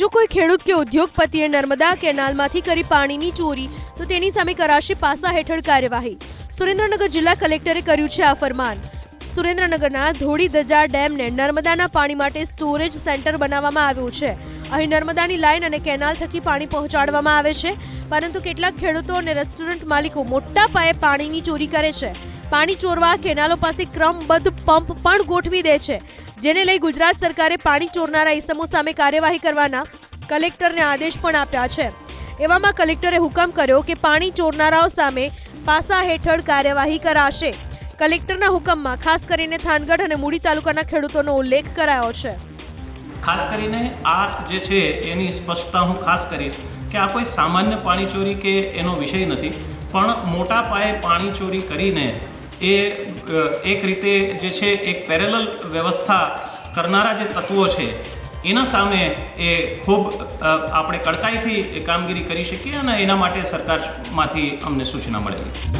જો કોઈ ખેડૂત કે ઉદ્યોગપતિએ નર્મદા કેનાલમાંથી કરી પાણીની ચોરી તો તેની સામે કરાશે પાસા હેઠળ કાર્યવાહી। સુરેન્દ્રનગર જિલ્લા કલેક્ટરે કર્યું છે આ ફરમાન। સુરેન્દ્રનગરના ધોળીધજા ડેમને નર્મદાના પાણી માટે સ્ટોરેજ સેન્ટર બનાવવામાં આવ્યું છે। અહીં નર્મદાની લાઇન અને કેનાલ થકી પાણી પહોંચાડવામાં આવે છે, પરંતુ કેટલાક ખેડૂતો અને રેસ્ટોરન્ટ માલિકો મોટા પાયે પાણીની ચોરી કરે છે। પાણી ચોરવા કેનાલો પાસે ક્રમબદ્ધ પંપ પણ ગોઠવી દે છે, જેને લઈ ગુજરાત સરકારે પાણી ચોરનારા ઇસમો સામે કાર્યવાહી કરવાના કલેક્ટરને આદેશ પણ આપ્યા છે। એવામાં કલેક્ટરે હુકમ કર્યો કે પાણી ચોરનારાઓ સામે પાસા હેઠળ કાર્યવાહી કરાશે। કલેક્ટરના હુકમમાં ખાસ કરીને થાનગઢ અને મૂડી તાલુકાના ખેડૂતોનો ઉલ્લેખ કરાયો છે। ખાસ કરીને આ જે છે એની સ્પષ્ટતા હું ખાસ કરીશ કે આ કોઈ સામાન્ય પાણી ચોરી કે એનો વિષય નથી, પણ મોટા પાયે પાણી ચોરી કરીને એ એક રીતે જે છે એક પેરેલલ વ્યવસ્થા કરનારા જે તત્વો છે એના સામે એ ખૂબ આપણે કડકાઈથી કામગીરી કરી શકીએ અને એના માટે સરકારમાંથી અમને સૂચના મળેલી છે।